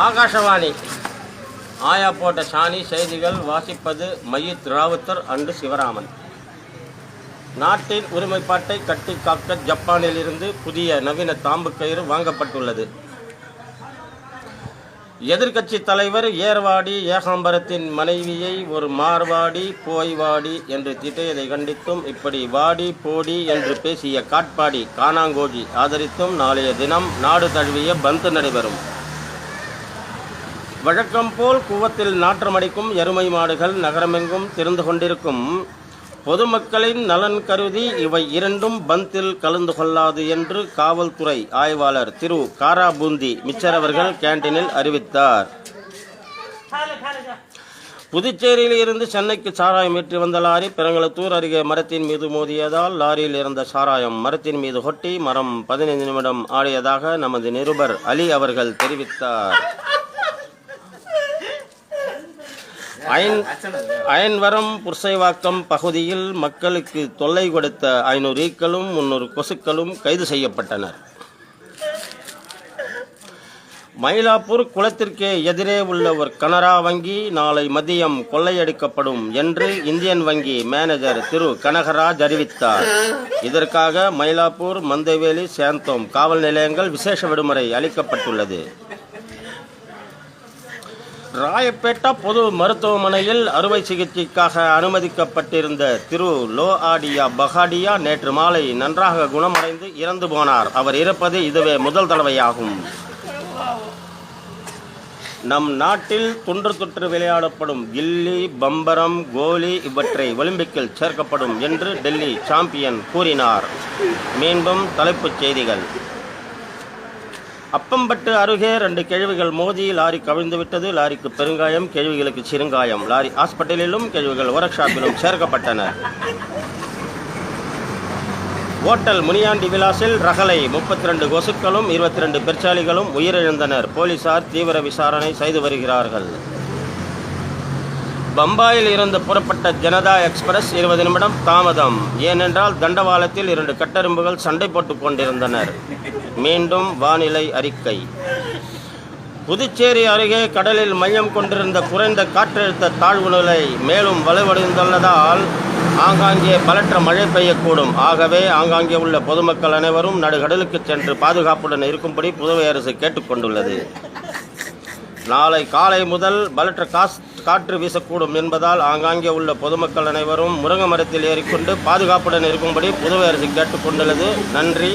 ஆகாஷவாணி ஆயா போட்ட சாணி செய்திகள் வாசிப்பது மயித் ராவுத்தர் அண்டு சிவராமன். நாட்டின் ஒருமைப்பாட்டை கட்டி காக்க ஜப்பானில் இருந்து புதிய நவீன தாம்பு கயிறு வாங்கப்பட்டுள்ளது. எதிர்க்கட்சி தலைவர் ஏர்வாடி ஏகாம்பரத்தின் மனைவியை ஒரு மார்வாடி போய்வாடி என்று திட்டியதை கண்டித்தும் இப்படி வாடி போடி என்று பேசிய காட்பாடி கானாங்கோஜி ஆதரித்தும் நாளைய தினம் நாடு தழுவிய பந்த் நடைபெறும். வழக்கம் போல் கூவத்தில் நாற்றமடிக்கும் எருமை மாடுகள் நகரமெங்கும் திரிந்து கொண்டிருக்கும். பொதுமக்களின் நலன் கருதி இவை இரண்டும் பந்தில் கலந்து கொள்ளாது என்று காவல்துறை ஆய்வாளர் திரு காராபூந்தி மிச்சர் அவர்கள் கேண்டீனில் அறிவித்தார். புதுச்சேரியில் இருந்து சென்னைக்கு சாராயம் ஏற்றி வந்த லாரி பெருங்களத்தூர் அருகே மரத்தின் மீது மோதியதால் லாரியில் இருந்த சாராயம் மரத்தின் மீது கொட்டி மரம் 15 நிமிடம் ஆடியதாக நமது நிருபர் அலி அவர்கள் தெரிவித்தார். அயன்வரம் புர்சைவாக்கம் பகுதியில் மக்களுக்கு தொல்லை கொடுத்த 500 ஈக்களும் 300 கொசுக்களும் கைது செய்யப்பட்டனர். மயிலாப்பூர் குளத்திற்கு எதிரே உள்ள ஒரு கனரா வங்கி நாளை மதியம் கொள்ளையடிக்கப்படும் என்று இந்தியன் வங்கி மேனேஜர் திரு கனகராஜ் அறிவித்தார். இதற்காக மயிலாப்பூர் மந்தைவேலி சேந்தோம் காவல் நிலையங்கள் விசேஷ விடுமுறை அளிக்கப்பட்டுள்ளது. ராயப்பேட்டா பொது மருத்துவமனையில் அறுவை சிகிச்சைக்காக அனுமதிக்கப்பட்டிருந்த திரு லோஆடியா பகாடியா நேற்று மாலை நன்றாக குணமடைந்து இறந்து போனார். அவர் இறப்பது இதுவே முதல் தடவையாகும். நம் நாட்டில் தொன்று தொற்று விளையாடப்படும் கில்லி பம்பரம் கோலி இவற்றை ஒலிம்பிக்கில் சேர்க்கப்படும் என்று டெல்லி சாம்பியன் கூறினார். மீண்டும் தலைப்புச் செய்திகள். அப்பம்பட்டு அருகே 2 கேழ்விகள் மோதி லாரி கவிழ்ந்துவிட்டது. லாரிக்கு பெருங்காயம், கேழ்விகளுக்கு சிறுங்காயம். லாரி ஹாஸ்பிட்டலிலும் கேழ்விகள் ஒர்க் ஷாப்பிலும் சேர்க்கப்பட்டன. ஓட்டல் முனியாண்டி விலாசில் ரகளை 32 கொசுக்களும் 22 பெற்சாலிகளும் உயிரிழந்தனர். போலீசார் தீவிர விசாரணை செய்து வருகிறார்கள். பம்பாயில் இருந்து புறப்பட்ட ஜனதா எக்ஸ்பிரஸ் 20 நிமிடம் தாமதம். ஏனென்றால் தண்டவாளத்தில் 2 கட்டெரும்புகள் சண்டை போட்டுக் கொண்டிருந்தனர். மீண்டும் வானிலை அறிக்கை. புதுச்சேரி அருகே கடலில் மையம் கொண்டிருந்த குறைந்த காற்றழுத்த தாழ்வு நிலை மேலும் வலுவடைந்துள்ளதால் ஆங்காங்கே பலற்ற மழை பெய்யக்கூடும். ஆகவே ஆங்காங்கே உள்ள பொதுமக்கள் அனைவரும் நடுகடலுக்கு சென்று பாதுகாப்புடன் இருக்கும்படி புதுவை அரசு கேட்டுக்கொண்டுள்ளது. நாளை காலை முதல் பலற்ற காற்று வீசக்கூடும் என்பதால் ஆங்காங்கே உள்ள பொதுமக்கள் அனைவரும் முருங்கை மரத்தில் ஏறிக்கொண்டு பாதுகாப்புடன் இருக்கும்படி புதுவை அரசு கேட்டுக்கொண்டுள்ளது. நன்றி.